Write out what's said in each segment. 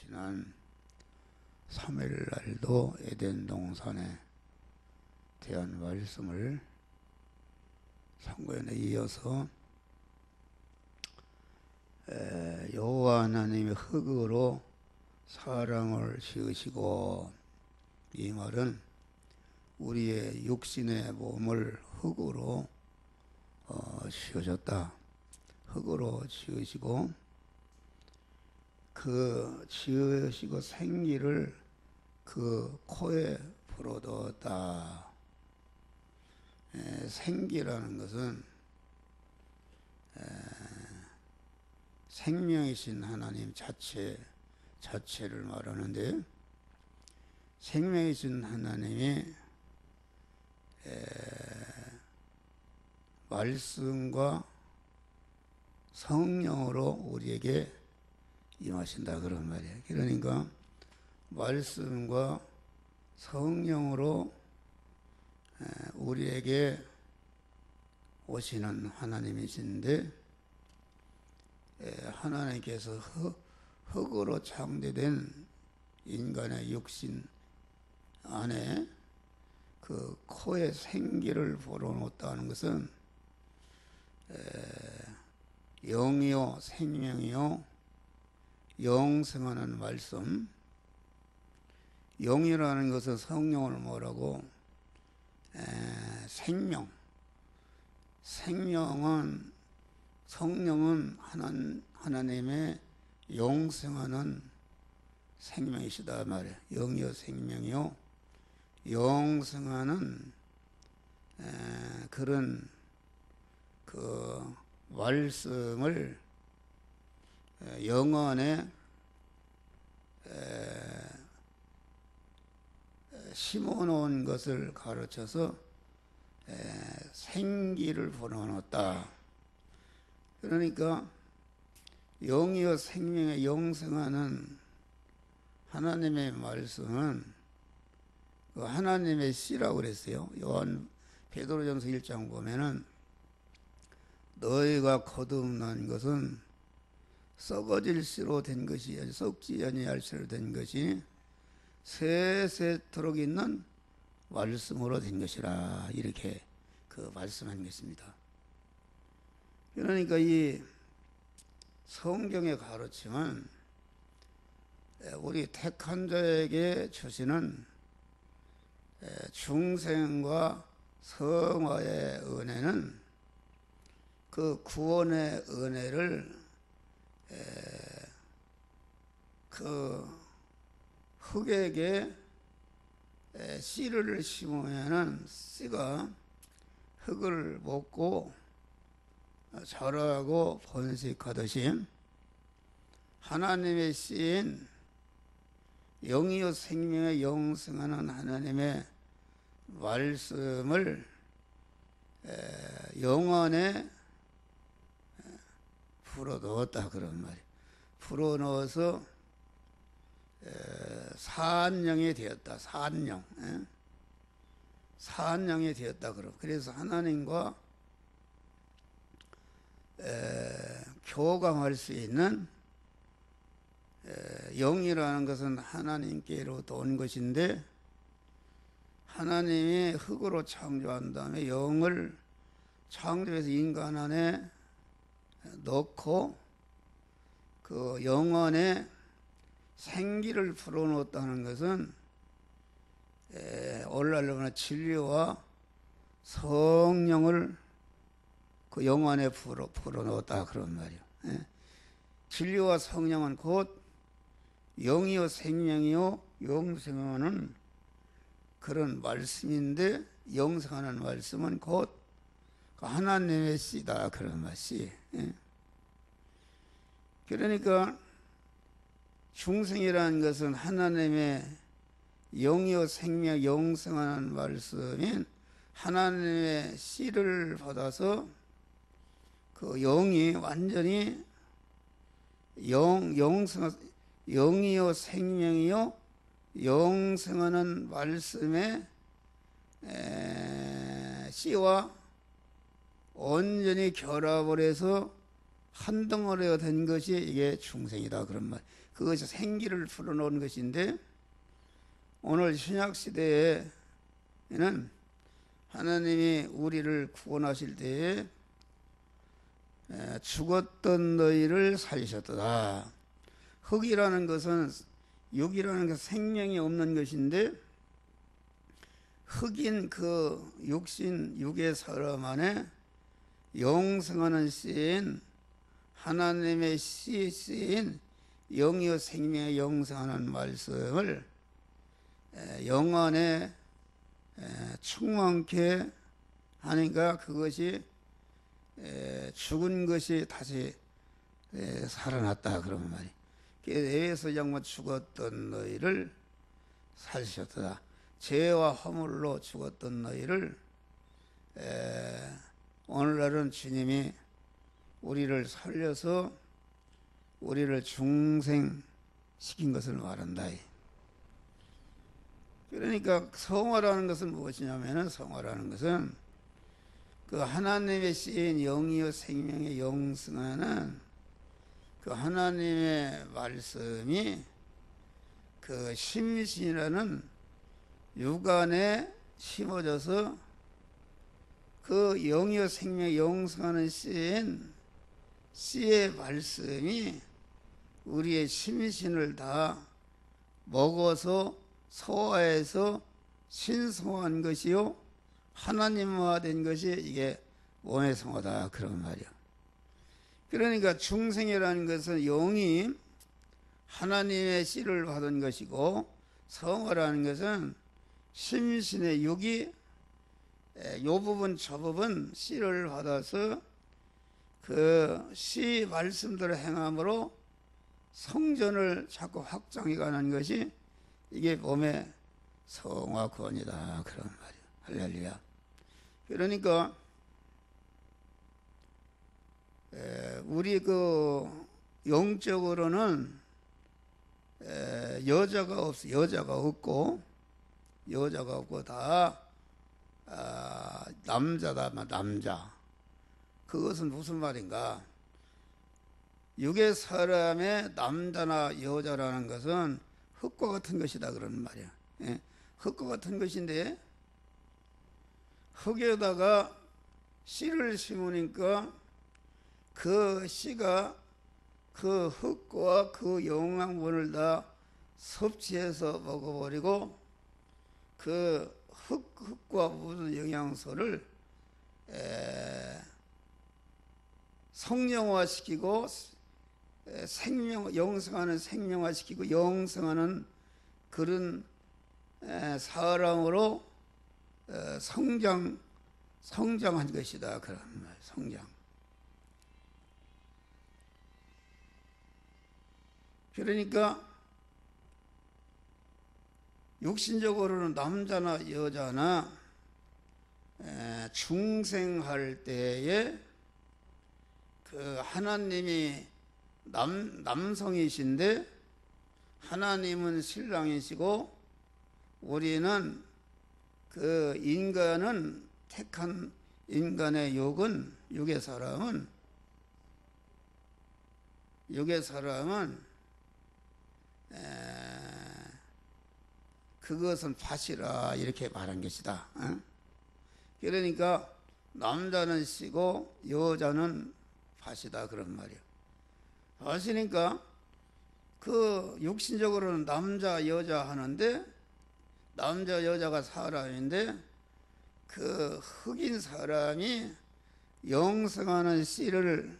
지난 3일 날도 에덴 동산에 대한 말씀을 선거연에 이어서 여호와 하나님이 흙으로 사람을 지으시고, 이 말은 우리의 육신의 몸을 흙으로 지으셨다. 흙으로 지으시고 그 지으시고 생기를 그 코에 불어넣었다. 생기라는 것은 생명이신 하나님 자체를 말하는데, 생명이신 하나님이 말씀과 성령으로 우리에게 임하신다 그런 말이에요. 그러니까 말씀과 성령으로 우리에게 오시는 하나님이신데, 하나님께서 흙으로 창조된 인간의 육신 안에 그 코에 생기를 불어넣었다는 것은 영이요 생명이요 영생하는 말씀. 영이라는 것은 성령을 뭐라고? 성령은 하나님의 영생하는 생명이시다 말이에요. 영이요 생명이요 영생하는 그런 그 말씀을 영안에 심어놓은 것을 가르쳐서 생기를 불어넣었다. 그러니까 영이요 생명의 영생하는 하나님의 말씀은 그 하나님의 씨라고 그랬어요. 베드로전서 1장 보면은 너희가 거듭난 것은 썩어질 씨로 된 것이 아니 썩지 아니할 씨로 된 것이 세세토록 있는 말씀으로 된 것이라, 이렇게 그 말씀한 것입니다. 그러니까 이 성경의 가르침은 우리 택한 자에게 주시는 중생과 성화의 은혜는 그 구원의 은혜를 그 흙에게 씨를 심으면은 씨가 흙을 먹고 자라고 번식하듯이, 하나님의 씨인 영이요 생명의 영생하는 하나님의 말씀을 영안에 불어넣었다 그런 말이에요. 불어넣어서 산령이 되었다. 산령이 되었다. 그래서 하나님과 교감할 수 있는, 영이라는 것은 하나님께로부터 온 것인데, 하나님이 흙으로 창조한 다음에 영을 창조해서 인간 안에 넣고 그 영안에 생기를 불어넣었다는 것은 오늘날로 보면 진리와 성령을 그 영안에 불어넣었다 그런 말이에요. 진리와 성령은 곧 영이요 생명이요 영생하는 그런 말씀인데, 영생하는 말씀은 곧 하나님의 씨다 그런 말씨. 그러니까 중생이라는 것은 하나님의 영이요 생명 영생하는 말씀인 하나님의 씨를 받아서 그 영이 완전히 영이요 생명이요 영생하는 말씀의 씨와 온전히 결합을 해서 한 덩어리가 된 것이 이게 중생이다 그런 말. 그것이 생기를 풀어놓은 것인데, 오늘 신약시대에는 하나님이 우리를 구원하실 때에 죽었던 너희를 살리셨도다. 흙이라는 것은, 육이라는 것은 생명이 없는 것인데, 흙인 그 육신, 육의 사람 안에 영생하는 씨인 하나님의 씨에 쓰인 영이요 생명의 영생하는 말씀을 영 안에 충만케 하니까 그것이 죽은 것이 다시 살아났다 그런 말이. 에베소 장로 죽었던 너희를 살리셨다. 죄와 허물로 죽었던 너희를 오늘날은 주님이 우리를 살려서 우리를 중생시킨 것을 말한다. 그러니까 성화라는 것은 무엇이냐면은, 성화라는 것은 그 하나님의 씨인 영이요 생명의 영성하는 그 하나님의 말씀이 그 심신이라는 육안에 심어져서 그 영이요 생명의 영성하는 씨의 말씀이 우리의 심신을 다 먹어서 소화해서 신성한 것이요 하나님화된 것이 이게 몸의 성화다 그런 말이야. 그러니까 중생이라는 것은 영이 하나님의 씨를 받은 것이고, 성화라는 것은 심신의 육이 요 부분 저 부분 씨를 받아서 그 씨 말씀대로 행함으로 성전을 자꾸 확장해 가는 것이 이게 몸의 성화권이다 그런 말이야. 할렐루야. 그러니까 우리 그 영적으로는 여자가 없고 다 남자다. 남자. 그것은 무슨 말인가? 육의 사람의 남자나 여자라는 것은 흙과 같은 것이다 그러는 말이야. 흙과 같은 것인데, 흙에다가 씨를 심으니까 그 씨가 그 흙과 그 영양분을 다 섭취해서 먹어버리고 그 흙과 묻은 영양소를 성령화시키고 영성하는 생명화시키고 영성하는 그런 사람으로 성장한 것이다 그런 말. 성장. 그러니까 육신적으로는 남자나 여자나 중생할 때에 그 하나님이 남성이신데 하나님은 신랑이시고, 우리는 그 인간은 택한 인간의 육의 사람은 그것은 밭이라 이렇게 말한 것이다. 그러니까 남자는 씨고 여자는 밭이다 그런 말이야. 밭이니까 그 육신적으로는 남자 여자 하는데, 남자 여자가 사람인데 그 흑인 사람이 영성하는 씨를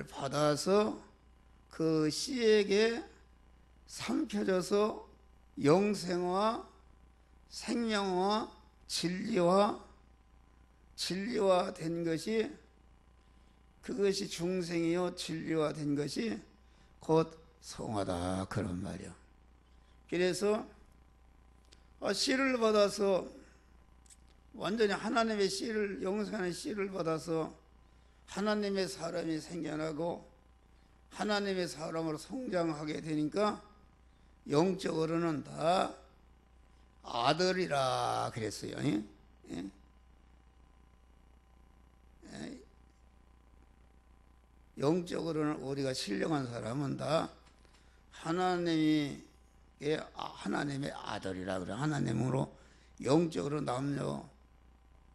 받아서 그 씨에게 삼켜져서 영생화, 생명화, 진리화 된 것이, 그것이 중생이요 진리화 된 것이 곧 성화다 그런 말이야. 그래서 씨를 받아서 완전히 하나님의 씨를, 영생하는 씨를 받아서 하나님의 사람이 생겨나고 하나님의 사람으로 성장하게 되니까 영적으로는 다 아들이라 그랬어요. 영적으로는 우리가 신령한 사람은 다 하나님이 하나님의 아들이라 그래. 하나님으로 영적으로 남녀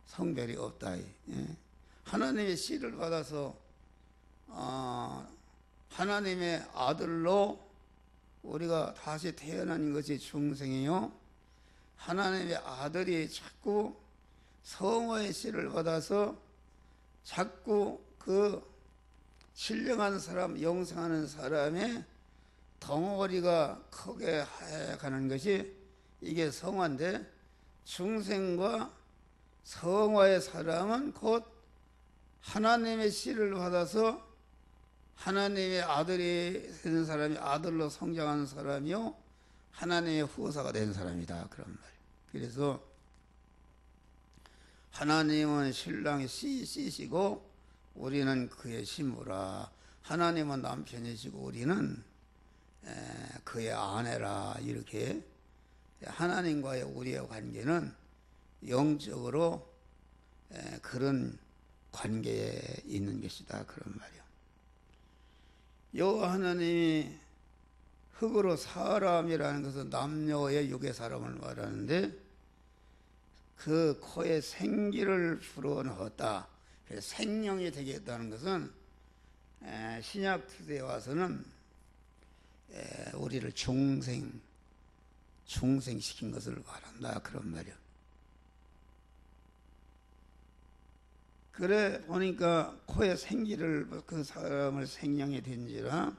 성별이 없다. 예. 하나님의 씨를 받아서 하나님의 아들로 우리가 다시 태어난 것이 중생이요. 하나님의 아들이 자꾸 성화의 씨를 받아서 자꾸 그 신령한 사람, 영생하는 사람의 덩어리가 크게 하여가는 것이 이게 성화인데, 중생과 성화의 사람은 곧 하나님의 씨를 받아서 하나님의 아들이 된 사람이 아들로 성장한 사람이요, 하나님의 후사가 된 사람이다, 그런 말이에요. 그래서 하나님은 신랑의 씨시고 우리는 그의 신부라. 하나님은 남편이시고 우리는 그의 아내라. 이렇게 하나님과의 우리의 관계는 영적으로 그런 관계에 있는 것이다, 그런 말이에요. 여호와 하나님이 흙으로 사람이라는 것은 남녀의 육의 사람을 말하는데, 그 코에 생기를 불어넣었다. 생명이 되겠다는 것은 신약 시대에 와서는 우리를 중생시킨 것을 말한다, 그런 말이야. 그래 보니까 코에 생기를, 그 사람을 생명이 된지라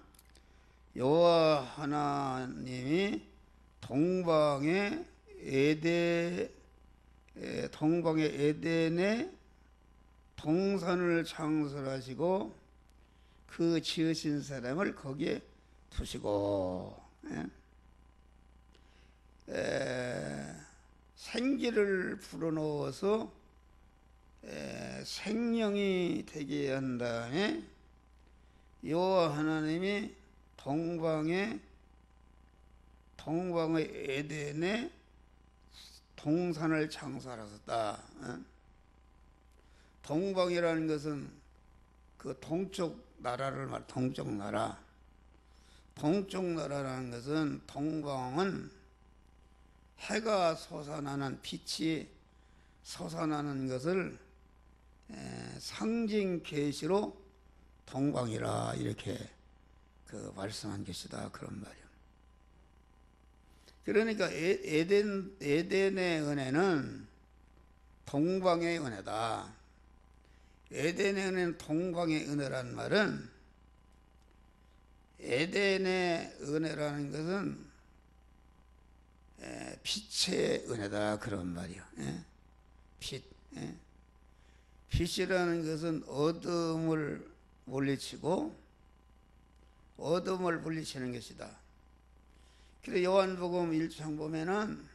여호와 하나님이 동방의 에덴에 동산을 창설하시고 그 지으신 사람을 거기에 두시고, 생기를 불어넣어서 생명이 되게 한 다음에 여호와 하나님이 동방의 에덴에 동산을 창설하셨다. 동방이라는 것은 그 동쪽 나라를 말, 동쪽 나라. 동쪽 나라라는 것은, 동방은 해가 솟아나는, 빛이 솟아나는 것을 상징 계시로 동방이라 이렇게 그 말씀한 것이다, 그런 말이에요. 그러니까 에덴의 은혜는 동방의 은혜다. 에덴의 은혜는 동방의 은혜란 말은, 에덴의 은혜라는 것은 빛의 은혜다, 그런 말이요. 빛. 빛이라는 것은 어둠을 물리치고 어둠을 물리치는 것이다. 그래서 요한복음 1장 보면은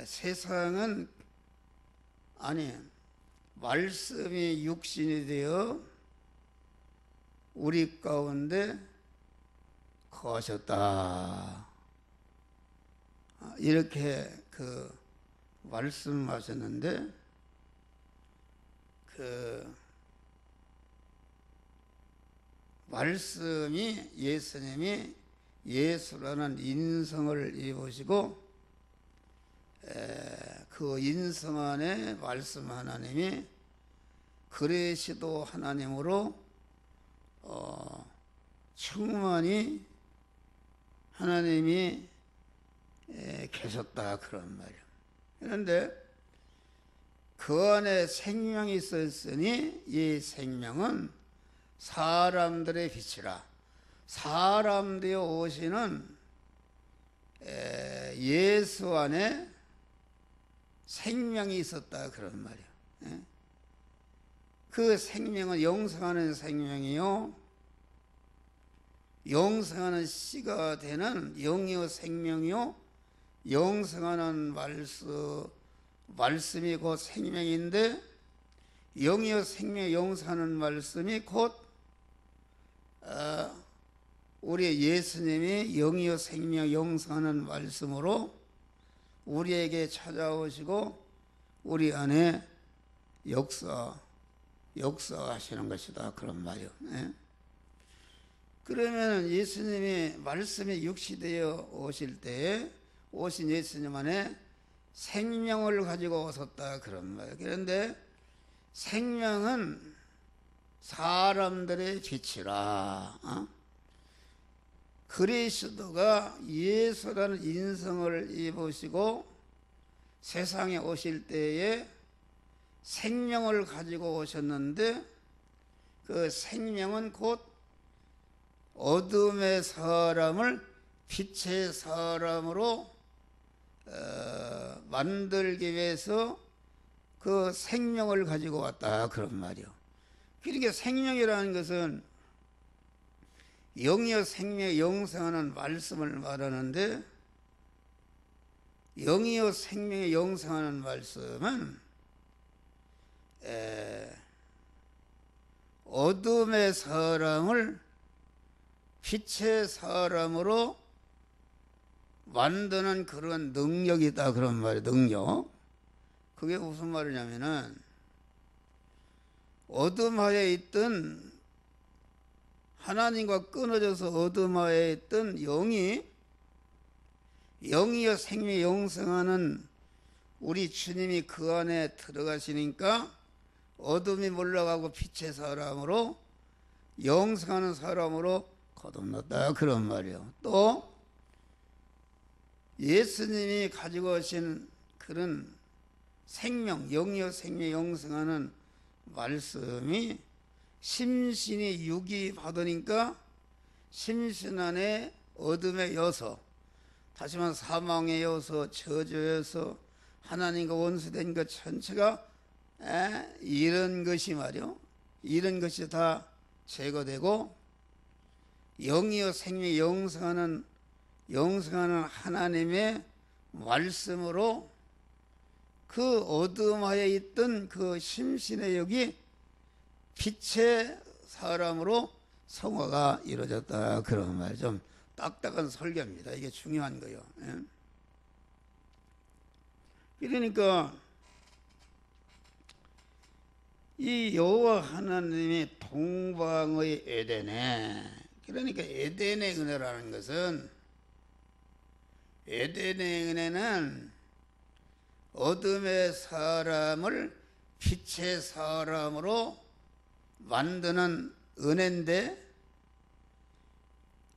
세상은, 말씀이 육신이 되어 우리 가운데 거하셨다, 이렇게 그 말씀하셨는데, 그 말씀이, 예수님이 예수라는 인성을 입으시고 그 인성 안에 말씀 하나님이 그리스도 하나님으로 충만히 하나님이 계셨다, 그런 말이에요. 그런데 그 안에 생명이 있었으니 이 생명은 사람들의 빛이라. 사람 되어 오시는 예수 안에 생명이 있었다, 그런 말이에요. 그 생명은 영생하는 생명이요, 영생하는 씨가 되는 영이요 생명이요, 영생하는 말씀이 곧 생명인데, 영이요 생명, 영생하는 말씀이 곧 우리 예수님이 영이요 생명, 영생하는 말씀으로 우리에게 찾아오시고 우리 안에 역사하시는 것이다, 그런 말이요. 그러면 예수님이 말씀이 육시되어 오실 때에 오신 예수님 안에 생명을 가지고 오셨다 그런 말이에요. 그런데 생명은 사람들의 빛이라. 그리스도가 예수라는 인성을 입으시고 세상에 오실 때에 생명을 가지고 오셨는데 그 생명은 곧 어둠의 사람을 빛의 사람으로 만들기 위해서 그 생명을 가지고 왔다 그런 말이요. 그러니까 생명이라는 것은 영이여 생명 영생하는 말씀을 말하는데 영이여 생명의 영생하는 말씀은 어둠의 사람을 빛의 사람으로 만드는 그런 능력이다 그런 말이에요. 능력. 그게 무슨 말이냐면은 어둠하에 있던 하나님과 끊어져서 어둠하에 있던 영이여 생명 영생하는 우리 주님이 그 안에 들어가시니까 어둠이 몰라가고 빛의 사람으로 영생하는 사람으로 거듭났다 그런 말이에요. 또 예수님이 가지고 오신 그런 생명, 영이여 생명 영생하는 말씀이 심신이 육이 받으니까 심신 안에 어둠의 요소, 다시 말해 사망의 요소, 저주의 요소, 하나님과 원수된 것 전체가 이런 것이 말이요, 이런 것이 다 제거되고 영이여 생명 영생하는 하나님의 말씀으로 그 어둠하에 있던 그 심신의 영이 빛의 사람으로 성화가 이루어졌다 그런 말. 좀 딱딱한 설교입니다. 이게 중요한 거예요. 그러니까 이 여호와 하나님이 동방의 에덴에, 그러니까 에덴의 은혜라는 것은, 에덴의 은혜는 어둠의 사람을 빛의 사람으로 만드는 은혜인데,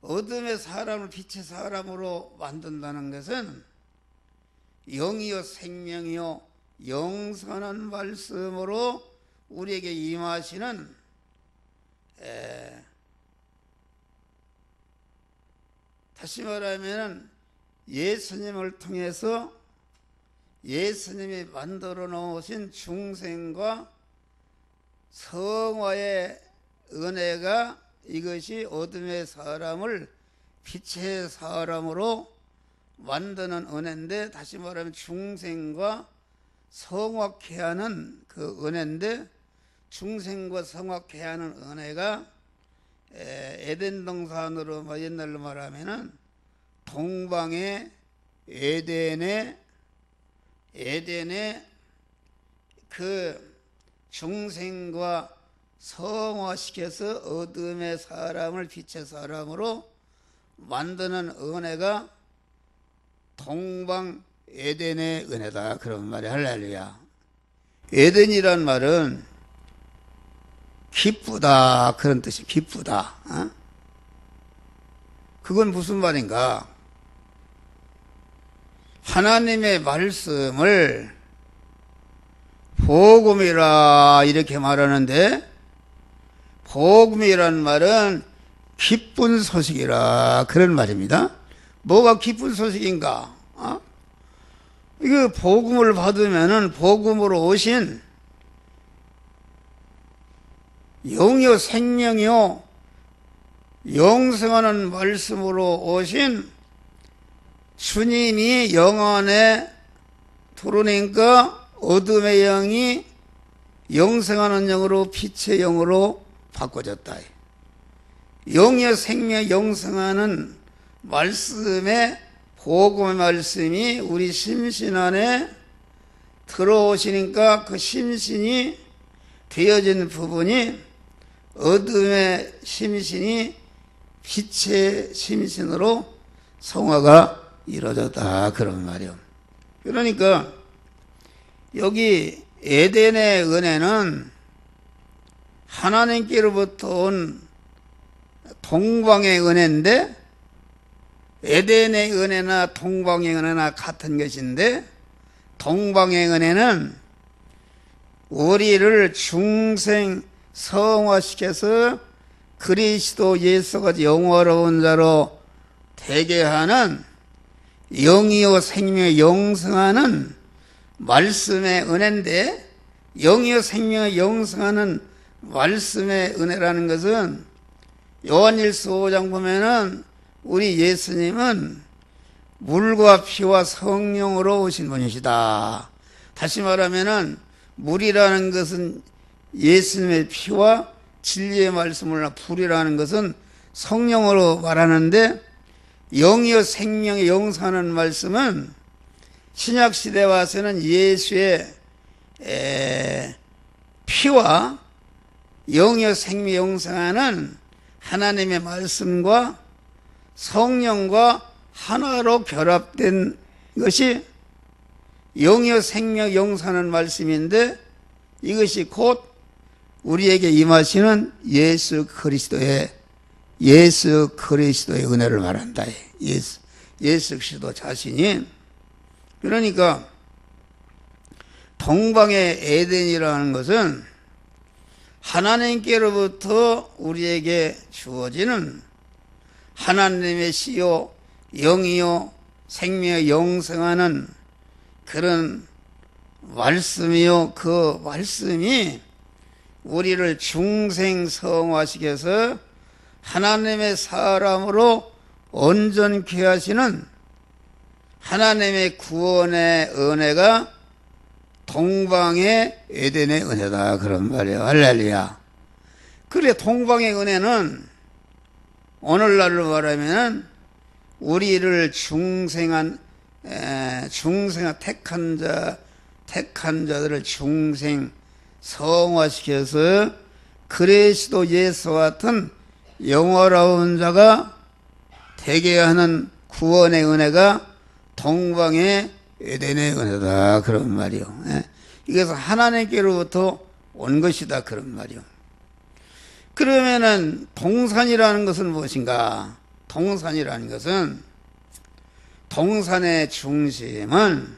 어둠의 사람을 빛의 사람으로 만든다는 것은 영이요 생명이요 영선한 말씀으로 우리에게 임하시는 다시 말하면 예수님을 통해서 예수님이 만들어 놓으신 중생과 성화의 은혜가, 이것이 어둠의 사람을 빛의 사람으로 만드는 은혜인데, 다시 말하면 중생과 성화케 하는 그 은혜인데, 중생과 성화케 하는 은혜가 에덴 동산으로 옛날로 말하면은 동방의 에덴의 그 중생과 성화시켜서 어둠의 사람을 빛의 사람으로 만드는 은혜가 동방 에덴의 은혜다 그런 말이 할렐루야. 에덴이란 말은 기쁘다 그런 뜻이, 기쁘다. 그건 무슨 말인가? 하나님의 말씀을 복음이라 이렇게 말하는데, 복음이란 말은 기쁜 소식이라 그런 말입니다. 뭐가 기쁜 소식인가? 이거 복음을 받으면은 복음으로 오신 영이요 생명이요 영생하는 말씀으로 오신 주님이 영 안에 들어오니까 어둠의 영이 영생하는 영으로 빛의 영으로 바꿔졌다. 영이요 생명 영생하는 말씀의 복음의 말씀이 우리 심신 안에 들어오시니까 그 심신이 되어진 부분이 어둠의 심신이 빛의 심신으로 성화가 이루어졌다 그런 말이요. 그러니까 여기 에덴의 은혜는 하나님께로부터 온 동방의 은혜인데, 에덴의 은혜나 동방의 은혜나 같은 것인데, 동방의 은혜는 우리를 중생 성화시켜서 그리스도 예수가 영화로운 자로 되게 하는, 영이요 생명의 영성하는 말씀의 은혜인데, 영이요 생명의 영성하는 말씀의 은혜라는 것은 요한일서 5장 보면은 우리 예수님은 물과 피와 성령으로 오신 분이시다. 다시 말하면은 물이라는 것은 예수님의 피와 진리의 말씀을, 불이라는 것은 성령으로 말하는데, 영이요 생명의 영성하는 말씀은 신약시대 와서는 예수의 피와 영이요 생명 영성하는 하나님의 말씀과 성령과 하나로 결합된 것이 영이요 생명 영성하는 말씀인데, 이것이 곧 우리에게 임하시는 예수 그리스도의 은혜를 말한다. 예수 그리스도 자신이. 그러니까 동방의 에덴이라는 것은 하나님께로부터 우리에게 주어지는 하나님의 씨요 영이요 생명의 영성하는 그런 말씀이요, 그 말씀이 우리를 중생성화시켜서 하나님의 사람으로 온전케 하시는 하나님의 구원의 은혜가 동방의 에덴의 은혜다 그런 말이에요. 할렐루야. 그래, 동방의 은혜는 오늘날로 말하면 우리를 중생한 택한 자들을 중생 성화시켜서 그리스도 예수와 같은 영화로운 자가 되게 하는 구원의 은혜가 동방의 에덴의 은혜다 그런 말이요. 이것은 하나님께로부터 온 것이다 그런 말이요. 그러면은 동산이라는 것은 무엇인가? 동산이라는 것은, 동산의 중심은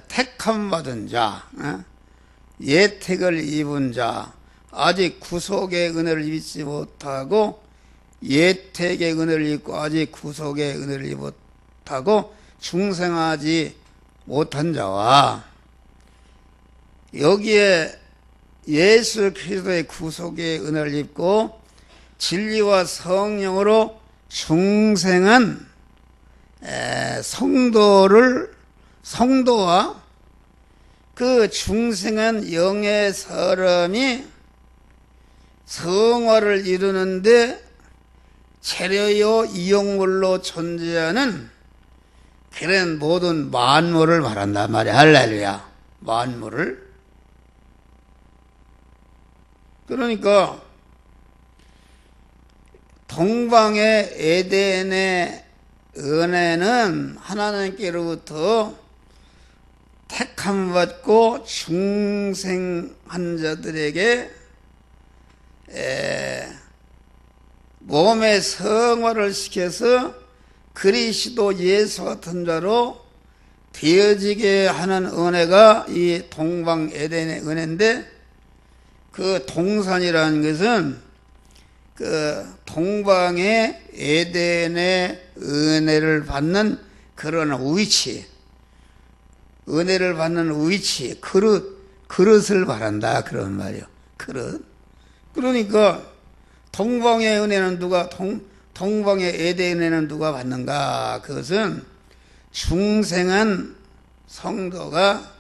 택함받은 자, 예택을 입은 자, 아직 구속의 은혜를 입지 못하고 예택의 은혜를 입고 아직 구속의 은혜를 입지 못하고 중생하지 못한 자와, 여기에 예수 그리스도의 구속의 은혜를 입고 진리와 성령으로 중생한 성도와 그 중생한 영의 사람이 성화를 이루는데 재료요 이용물로 존재하는 그런 모든 만물을 말한단 말이야. 할렐루야. 만물을. 그러니까 동방의 에덴의 은혜는 하나님께로부터 택함받고 중생한 자들에게 몸의 성화를 시켜서 그리스도 예수 같은 자로 되어지게 하는 은혜가 이 동방 에덴의 은혜인데, 그 동산이라는 것은 그 동방의 에덴의 은혜를 받는 그런 위치, 은혜를 받는 위치, 그릇을 말한다 그런 말이요. 그릇. 그러니까 동방의 은혜는 동방의 에덴에는 누가 받는가? 그것은 중생한 성도가,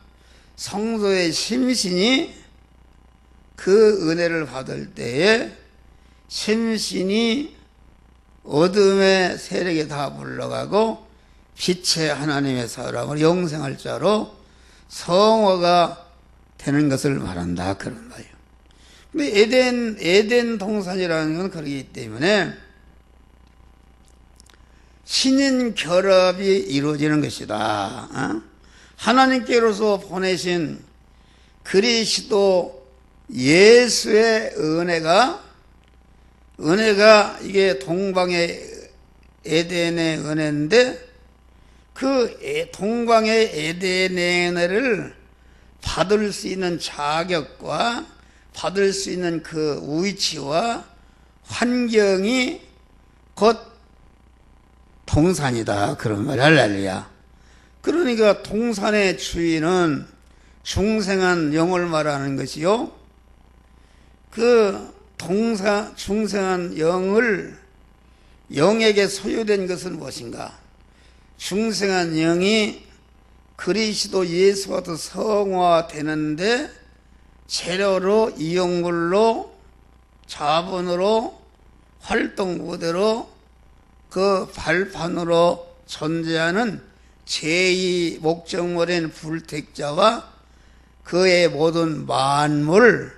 성도의 심신이 그 은혜를 받을 때에 심신이 어둠의 세력에 다 물러가고 빛의 하나님의 사람으로 영생할 자로 성화가 되는 것을 말한다 그런 말이에요. 근데 에덴 동산이라는 건 그러기 때문에 신인 결합이 이루어지는 것이다. 하나님께로서 보내신 그리스도 예수의 은혜가 이게 동방의 에덴의 은혜인데, 그 동방의 에덴의 은혜를 받을 수 있는 자격과 받을 수 있는 그 위치와 환경이 곧 동산이다, 그런 말이야. 할렐루야. 그러니까 동산의 주인은 중생한 영을 말하는 것이요, 그 중생한 영에게 소유된 것은 무엇인가? 중생한 영이 그리스도 예수와 더 성화되는데 재료로, 이용물로, 자본으로, 활동 무대로, 그 발판으로 존재하는 제2 목적물인 불택자와 그의 모든 만물을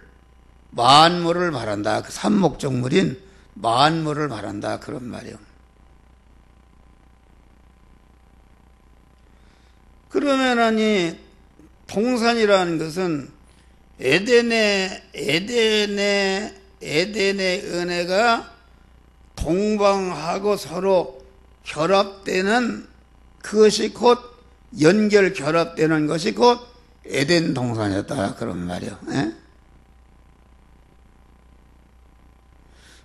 말한다. 그 삼목적물인 만물을 말한다, 그런 말이요. 그러면 이 동산이라는 것은 에덴의 은혜가 동방하고 서로 결합되는 그것이 곧 연결 결합되는 것이 곧 에덴 동산이었다, 그런 말이요. 예?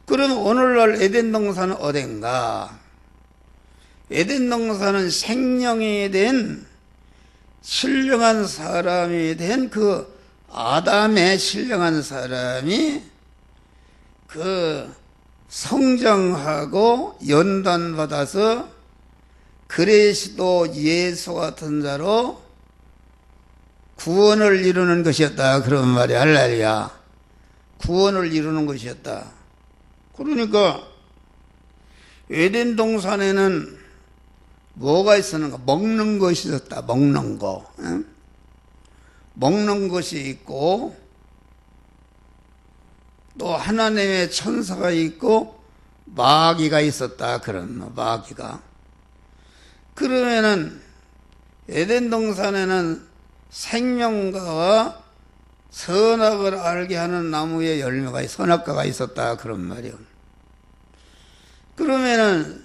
그럼 오늘날 에덴 동산은 어딘가? 에덴 동산은 생명이 된 신령한 사람이 된 그 아담의 신령한 사람이 그 성장하고 연단받아서 그리스도 예수 같은 자로 구원을 이루는 것이었다, 그런 말이야. 할렐루야. 구원을 이루는 것이었다. 그러니까 에덴 동산에는 뭐가 있었는가? 먹는 것이 있었다. 먹는 거. 응? 먹는 것이 있고, 또 하나님의 천사가 있고 마귀가 있었다, 그런 마귀가. 그러면은 에덴 동산에는 생명과와 선악을 알게 하는 나무의 열매가, 선악과가 있었다, 그런 말이요. 그러면은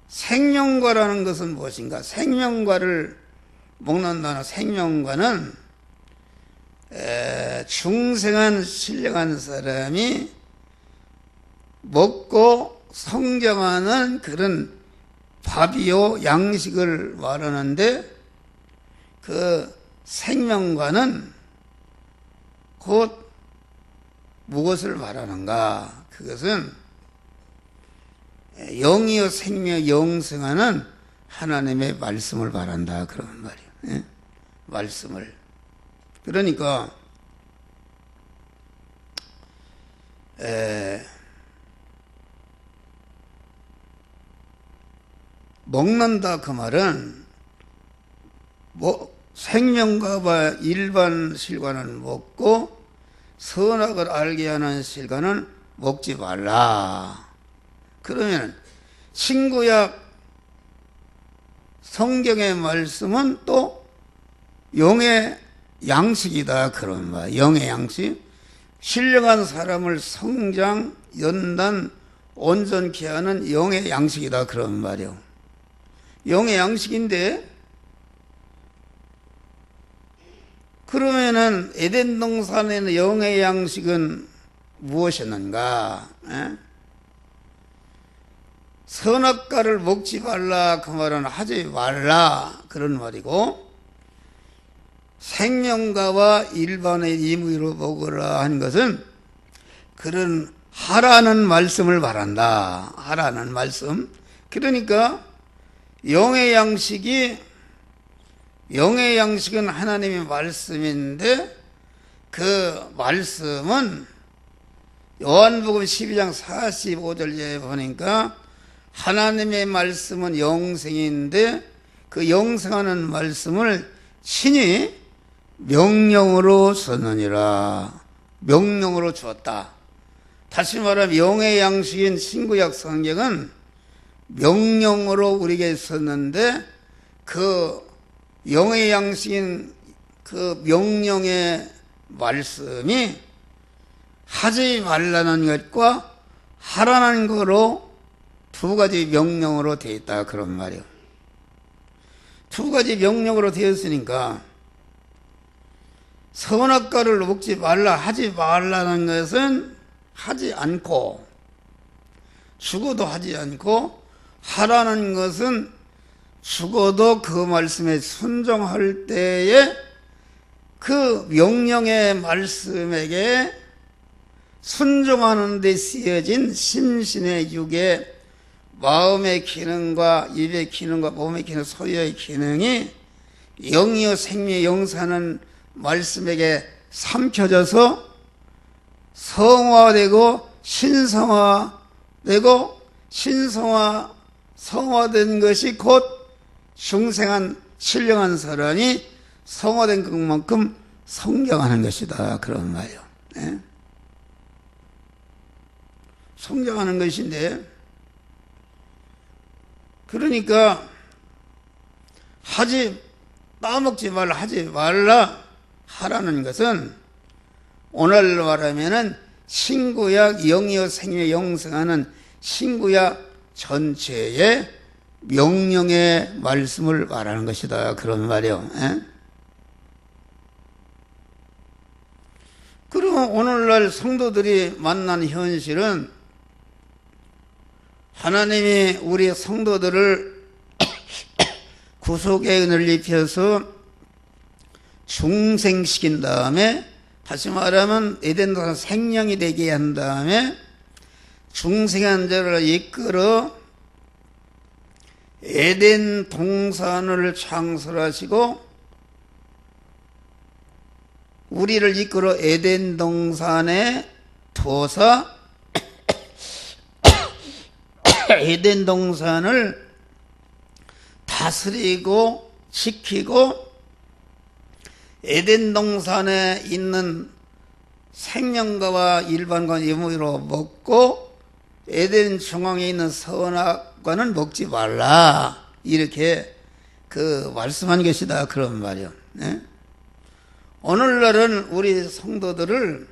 생명과라는 것은 무엇인가? 생명과를 먹는다는 생명과는 중생한 신령한 사람이 먹고 성장하는 그런 밥이요, 양식을 말하는데, 그 생명과는 곧 무엇을 말하는가? 그것은 영이요 생명 영생하는 하나님의 말씀을 말한다, 그런 말이에요. 예? 말씀을. 그러니까 먹는다, 그 말은 생명과와 일반 실과는 먹고 선악을 알게 하는 실과는 먹지 말라. 그러면 신구약 성경의 말씀은 또 영의 양식이다, 그런 말. 영의 양식, 신령한 사람을 성장, 연단, 온전케 하는 영의 양식이다, 그런 말이요. 영의 양식인데, 그러면은 에덴 동산에는 영의 양식은 무엇이었는가? 선악과를 먹지 말라, 그 말은 하지 말라, 그런 말이고, 생명과와 일반의 임의로 먹으라 하는 것은 그런 하라는 말씀을 말한다. 하라는 말씀. 그러니까 영의 양식은 하나님의 말씀인데, 그 말씀은 요한복음 12장 45절에 보니까 하나님의 말씀은 영생인데, 그 영생하는 말씀을 친히 명령으로 썼느니라. 명령으로 주었다. 다시 말하면 영의 양식인 신구약 성경은 명령으로 우리에게 있었는데 그 영의 양식인 그 명령의 말씀이 하지 말라는 것과 하라는 거로 두 가지 명령으로 되어 있다 그런 말이에요. 두 가지 명령으로 되었으니까 선악과를 먹지 말라 하지 말라는 것은 하지 않고 죽어도 하지 않고 하라는 것은 죽어도 그 말씀에 순종할 때에 그 명령의 말씀에게 순종하는 데 쓰여진 심신의 육의 마음의 기능과 입의 기능과 몸의 기능, 소유의 기능이 영이요 생명 영사는 말씀에게 삼켜져서 성화되고 신성화되고 성화된 것이 곧 중생한 신령한 사람이 성화된 것만큼 성장하는 것이다 그런 말이에요. 네? 성장하는 것인데 그러니까 따먹지 말라 하지 말라 하라는 것은 오늘날로 말하면은 신구약 영이요 생명의 영생하는 신구약 전체의 명령의 말씀을 말하는 것이다 그런 말이에요. 에? 그럼 오늘날 성도들이 만난 현실은 하나님이 우리 성도들을 구속의 은혜를 입혀서 중생시킨 다음에 다시 말하면 에덴 동산 생명이 되게 한 다음에 중생한 자를 이끌어 에덴 동산을 창설하시고 우리를 이끌어 에덴 동산에 두어서 에덴 동산을 다스리고 지키고 에덴 동산에 있는 생명과와 일반과 예물로 먹고 에덴 중앙에 있는 선악과는 먹지 말라 이렇게 말씀한 것이다 그런 말이요. 네? 오늘날은 우리 성도들을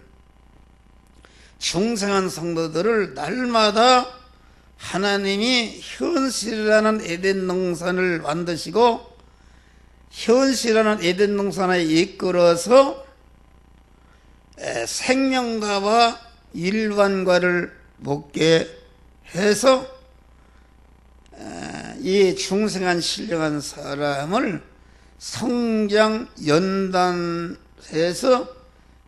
중생한 성도들을 날마다 하나님이 현실이라는 에덴 동산을 만드시고 현실이라는 에덴 동산에 이끌어서 생명과와 일반과를 먹게 해서 이 중생한 신령한 사람을 성장 연단해서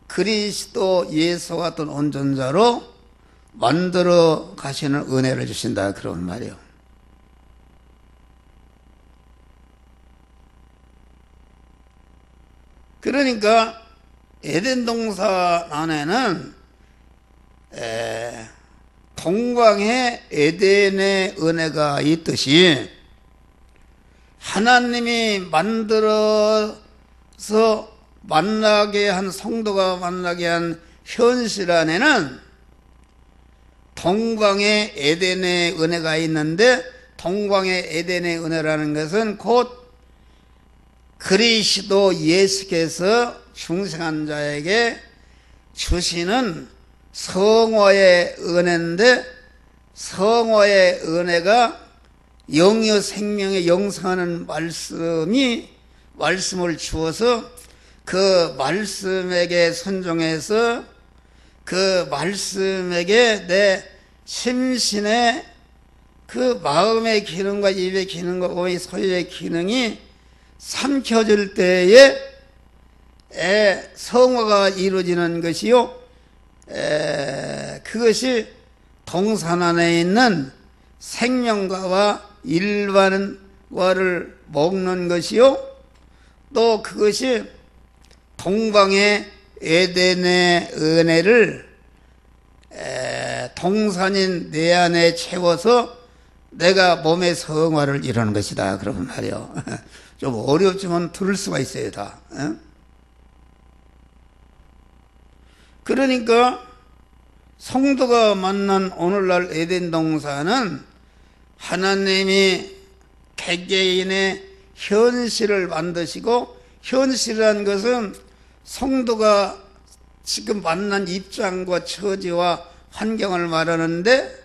그리스도 예수와 같은 온전자로 만들어 가시는 은혜를 주신다 그런 말이에요. 그러니까 에덴 동산 안에는 동방에 에덴의 은혜가 있듯이 하나님이 만들어서 만나게 한 성도가 만나게 한 현실 안에는 동방에 에덴의 은혜가 있는데 동방의 에덴의 은혜라는 것은 곧 그리스도 예수께서 중생한 자에게 주시는 성화의 은혜인데 성화의 은혜가 영이요 생명의 영생하는 말씀을 주어서 그 말씀에게 순종해서 그 말씀에게 내 심신의 그 마음의 기능과 입의 기능과 몸의 소유의 기능이 삼켜질 때에 성화가 이루어지는 것이요. 그것이 동산 안에 있는 생명과와 일반과를 먹는 것이요. 또 그것이 동방의 에덴의 은혜를 동산인 내 안에 채워서 내가 몸의 성화를 이루는 것이다. 그런 말이요. 좀 어렵지만 들을 수가 있어요, 다. 그러니까 성도가 만난 오늘날 에덴 동산은 하나님이 개개인의 현실을 만드시고, 현실이라는 것은 성도가 지금 만난 입장과 처지와 환경을 말하는데,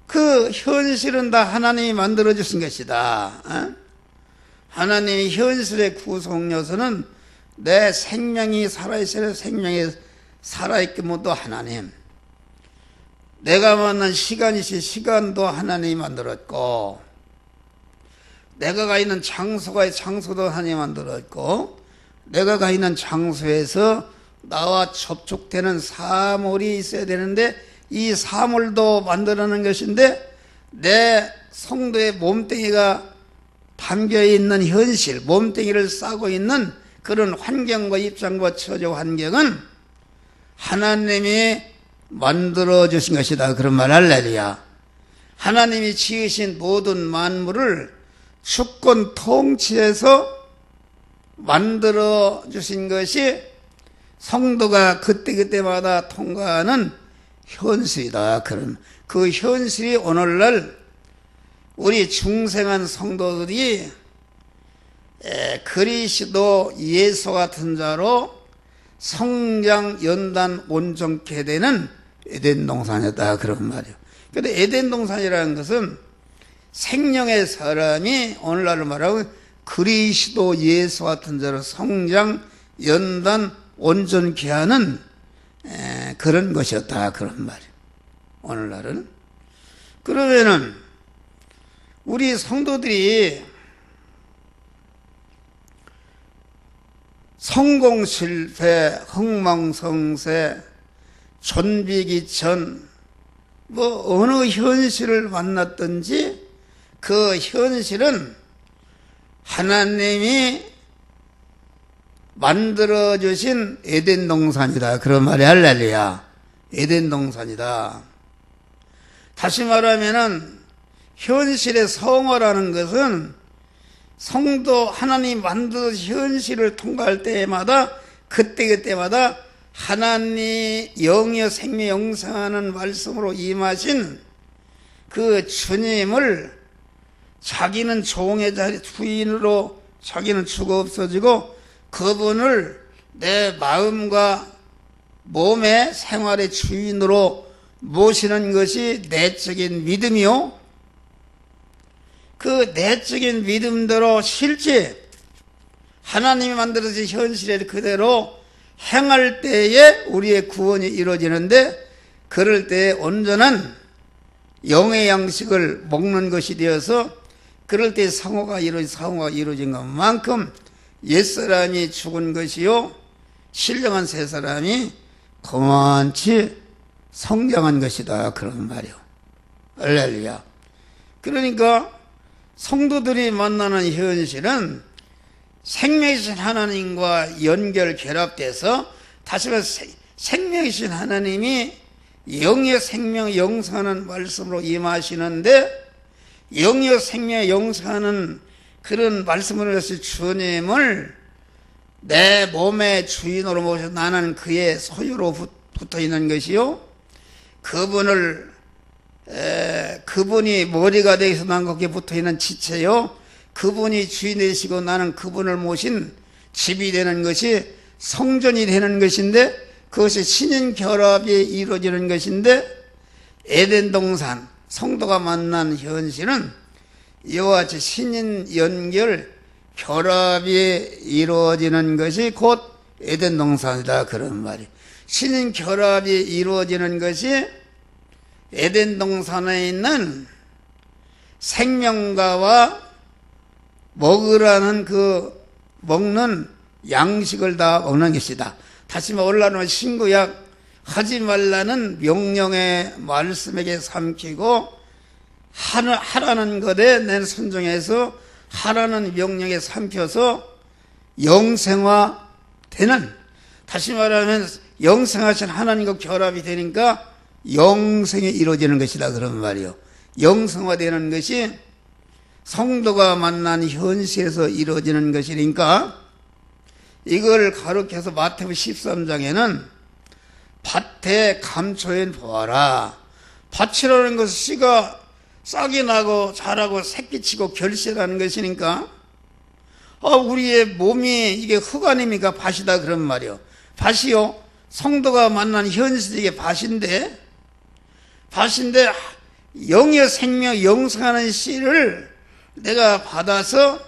그 현실은 다 하나님이 만들어 주신 것이다. 하나님의 현실의 구성 요소는 내 생명이 살아있어야 생명이 살아있게 모두 하나님. 내가 만난 시간이시 시간도 하나님이 만들었고, 내가 가 있는 장소가 장소도 하나님이 만들었고, 내가 가 있는 장소에서 나와 접촉되는 사물이 있어야 되는데 이 사물도 만들어낸 것인데, 내 성도의 몸뚱이가 담겨있는 현실, 몸뚱이를 싸고 있는 그런 환경과 입장과 처지 환경은 하나님이 만들어주신 것이다. 그런 말 할렐루야. 하나님이 지으신 모든 만물을 주권 통치해서 만들어주신 것이 성도가 그때그때마다 통과하는 현실이다. 그런 그 현실이 오늘날 우리 중생한 성도들이 그리스도 예수 같은 자로 성장 연단 온전케 되는 에덴 동산이었다. 그런 말이에요. 근데 에덴 동산이라는 것은 생명의 사람이 오늘날로 말하고 그리스도 예수 같은 자로 성장 연단 온전케 하는 그런 것이었다. 그런 말이에요. 오늘날은. 그러면은 우리 성도들이 성공 실패, 흥망성쇠, 존비기천, 어느 현실을 만났든지 그 현실은 하나님이 만들어주신 에덴 동산이다. 그런 말이 할렐루야. 에덴 동산이다. 다시 말하면은 현실의 성화라는 것은 성도 하나님 만든 현실을 통과할 때마다 그때마다 하나님 영이여 생명 영생하는 말씀으로 임하신 그 주님을 자기는 종의 자리 주인으로 자기는 죽어 없어지고 그분을 내 마음과 몸의 생활의 주인으로 모시는 것이 내적인 믿음이요. 그 내적인 믿음대로 실제 하나님이 만들어진 현실에 그대로 행할 때에 우리의 구원이 이루어지는데, 그럴 때에 온전한 영의 양식을 먹는 것이 되어서 그럴 때 상호가 이루어진 것만큼 옛사람이 죽은 것이요 신령한 새 사람이 거만치 성장한 것이다. 그런 말이요. 할렐루야. 그러니까 성도들이 만나는 현실은 생명이신 하나님과 연결 결합돼서, 다시 말해서 생명이신 하나님이 영의 생명 영생하는 말씀으로 임하시는데, 영의 생명 영생하는 그런 말씀을 해서 주님을 내 몸의 주인으로 모셔 나는 그의 소유로 붙어 있는 것이요, 그분이 머리가 되어서 난 거기에 붙어 있는 지체요, 그분이 주인 되시고 나는 그분을 모신 집이 되는 것이 성전이 되는 것인데, 그것이 신인 결합이 이루어지는 것인데, 에덴 동산 성도가 만난 현실은 이와 같이 신인 연결 결합이 이루어지는 것이 곧 에덴 동산이다. 그런 말이. 신인 결합이 이루어지는 것이 에덴 동산에 있는 생명가와 먹으라는 그 먹는 양식을 다 먹는 것이다. 다시 말하면 신구약 하지 말라는 명령의 말씀에게 삼키고 하라는 것에 내 순종해서 하라는 명령에 삼켜서 영생화되는, 다시 말하면 영생하신 하나님과 결합이 되니까 영생이 이루어지는 것이다. 그런 말이요. 영생화되는 것이 성도가 만난 현실에서 이루어지는 것이니까, 이걸 가르쳐서 마태복음 13장에는 밭에 감초인 보아라. 밭이라는 것은 씨가 싹이 나고 자라고 새끼치고 결실하는 것이니까 우리의 몸이 이게 흙 아닙니까? 밭이다 그런 말이요. 밭이요 성도가 만난 현실이 이게 밭인데 영의 생명 영생하는 씨를 내가 받아서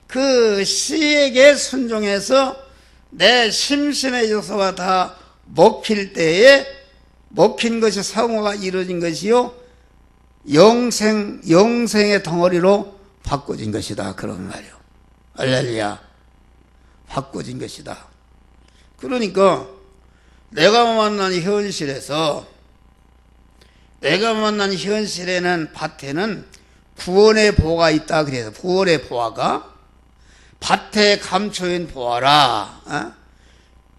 그 씨에게 순종해서 내 심신의 요소가 다 먹힐 때에 먹힌 것이 상호가 이루어진 것이요 영생의 덩어리로 바꿔진 것이다 그런 말이요. 할렐루야. 바꿔진 것이다. 그러니까 내가 만난 현실에는 밭에는 구원의 보화가 있다. 그래서 구원의 보화가 밭에 감초인 보아라.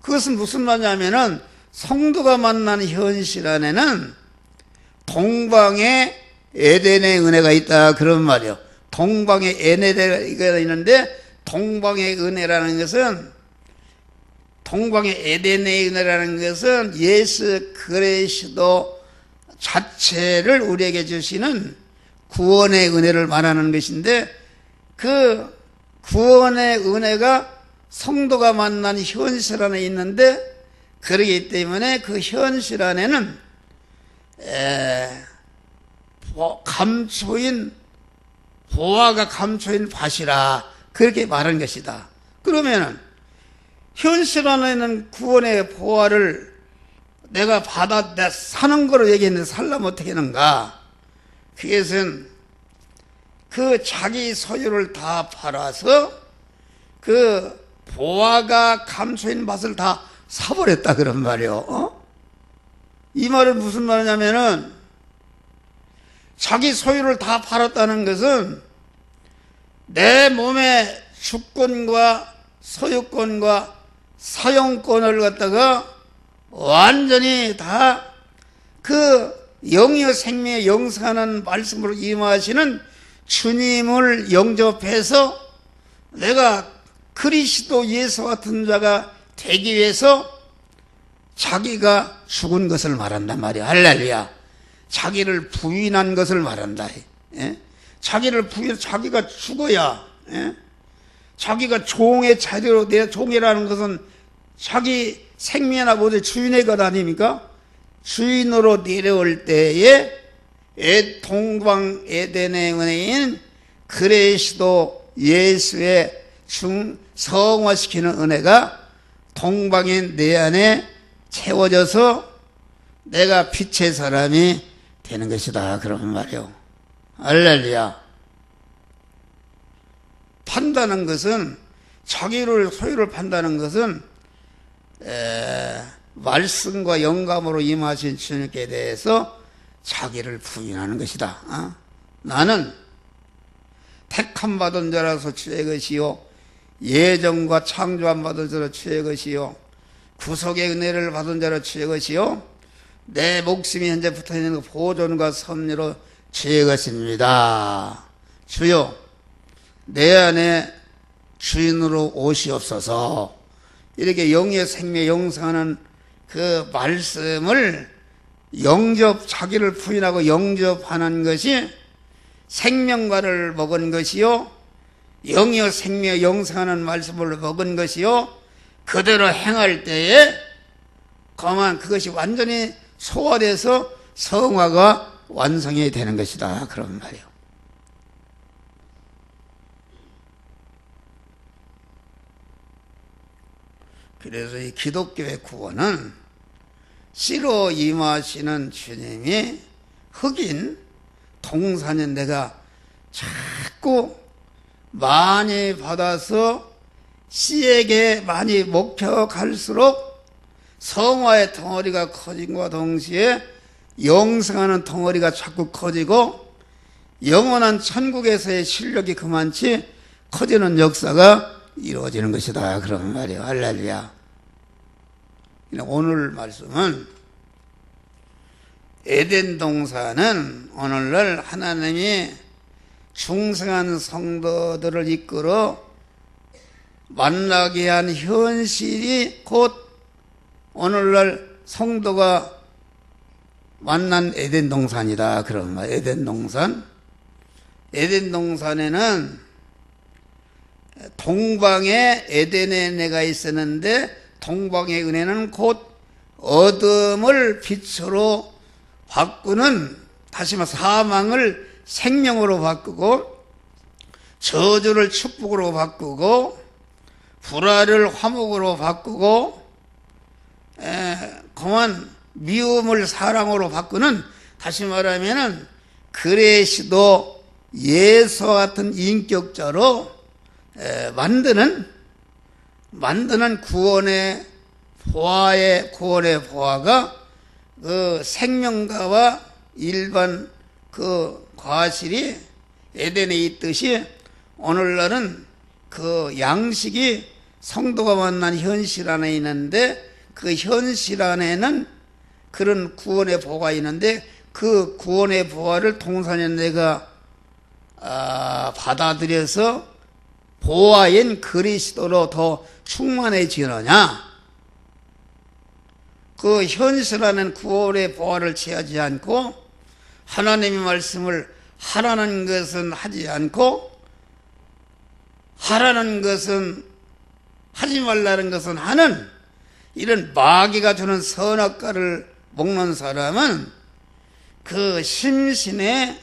그것은 무슨 말이냐면은 성도가 만난 현실 안에는 동방의 에덴의 은혜가 있다 그런 말이요. 동방의 에덴가 있는데 동방의 은혜라는 것은 동방의 에덴의 은혜라는 것은 예수 그리스도 자체를 우리에게 주시는 구원의 은혜를 말하는 것인데 그 구원의 은혜가 성도가 만난 현실 안에 있는데 그러기 때문에 그 현실 안에는 감초인 보화가 감초인 밭이라 그렇게 말한 것이다. 그러면은 현실 안에는 구원의 보화를 내가 받아 사는 거로 얘기했는데 살려면 어떻게 하는가? 그것은 그 자기 소유를 다 팔아서 그 보화가 감초인 밭을 다 사버렸다 그런 말이요. 이 말은 무슨 말이냐면은 자기 소유를 다 팔았다는 것은 내 몸의 주권과 소유권과 사용권을 갖다가 완전히 다 그 영의 생명에 영생하는 말씀으로 임하시는 주님을 영접해서 내가 그리스도 예수 같은 자가 되기 위해서 자기가 죽은 것을 말한단 말이야. 할렐루야. 자기를 부인한 것을 말한다. 자기가 죽어야, 자기가 종의 자리로, 내 종이라는 것은 자기 생명이나 모두 주인의 것 아닙니까? 주인으로 내려올 때에 동방 에덴의 은혜인 그리스도 예수의 성화시키는 은혜가 동방인 내 안에 채워져서 내가 빛의 사람이 되는 것이다 그런 말이요. 할렐루야. 판다는 것은 자기를 소유를 판다는 것은 말씀과 영감으로 임하신 주님께 대해서 자기를 부인하는 것이다. 나는 택함 받은 자라서 주의 것이요 예정과 창조함 받은 자로 주의 것이요 구속의 은혜를 받은 자로 주의 것이요 내 목숨이 현재 붙어있는 보존과 섭리로 주의 것입니다. 주여 내 안에 주인으로 오시옵소서. 이렇게 영의 생명 영생하는 그 말씀을 자기를 부인하고 영접하는 것이 생명과를 먹은 것이요 영의 생명 영생하는 말씀을 먹은 것이요 그대로 행할 때에 그것이 완전히 소화돼서 성화가 완성이 되는 것이다 그런 말이에요. 그래서 이 기독교의 구원은 씨로 임하시는 주님이 흑인 동산인 내가 자꾸 많이 받아서 씨에게 많이 먹혀갈수록 성화의 덩어리가 커진과 동시에 영생하는 덩어리가 자꾸 커지고 영원한 천국에서의 실력이 그만치 커지는 역사가 이루어지는 것이다 그런 말이에요. 할렐루야. 오늘 말씀은 에덴 동산은 오늘날 하나님이 중생한 성도들을 이끌어 만나게 한 현실이 곧 오늘날 성도가 만난 에덴 동산이다. 그런 말. 에덴 동산. 에덴 동산에는 동방에 에덴에 내가 있었는데 동방의 은혜는 곧 어둠을 빛으로 바꾸는, 다시 말해 사망을 생명으로 바꾸고 저주를 축복으로 바꾸고 불화를 화목으로 바꾸고 그만 미움을 사랑으로 바꾸는, 다시 말하면은 그레시도 예수와 같은 인격자로 만드는 구원의 보화가 그 생명가와 일반 그 과실이 에덴에 있듯이 오늘날은 그 양식이 성도가 만난 현실 안에 있는데, 그 현실 안에는 그런 구원의 보화가 있는데, 그 구원의 보화를 동산에 내가 받아들여서 보화인 그리스도로 더 충만해지느냐, 그 현실 안에는 구원의 보화를 취하지 않고 하나님의 말씀을 하라는 것은 하지 않고 하라는 것은 하지 말라는 것은 하는 이런 마귀가 주는 선악과를 먹는 사람은 그 심신의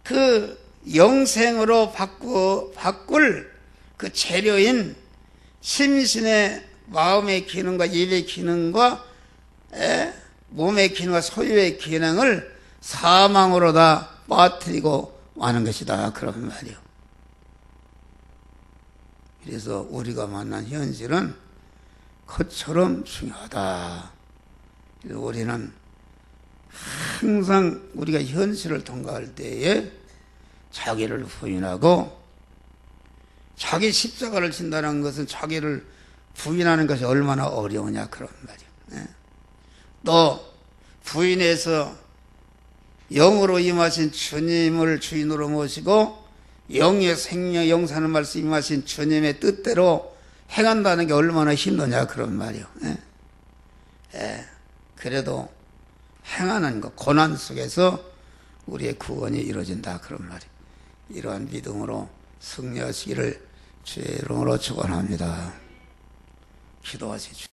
그 영생으로 바꿀 그 재료인 심신의 마음의 기능과 입의 기능과 몸의 기능과 소유의 기능을 사망으로 다 빠뜨리고 마는 것이다. 그런 말이요. 그래서 우리가 만난 현실은 그것처럼 중요하다. 그래서 우리는 항상 우리가 현실을 통과할 때에 자기를 부인하고, 자기 십자가를 진다는 것은 자기를 부인하는 것이 얼마나 어려우냐 그런 말이에요. 또 부인해서 영으로 임하신 주님을 주인으로 모시고 영의 생명 영사는 말씀 임하신 주님의 뜻대로 행한다는 게 얼마나 힘드냐 그런 말이에요. 그래도 행하는 것, 고난 속에서 우리의 구원이 이루어진다 그런 말이에요. 이러한 믿음으로 승리하시기를 주의 이름으로 축원합니다. 기도하시죠.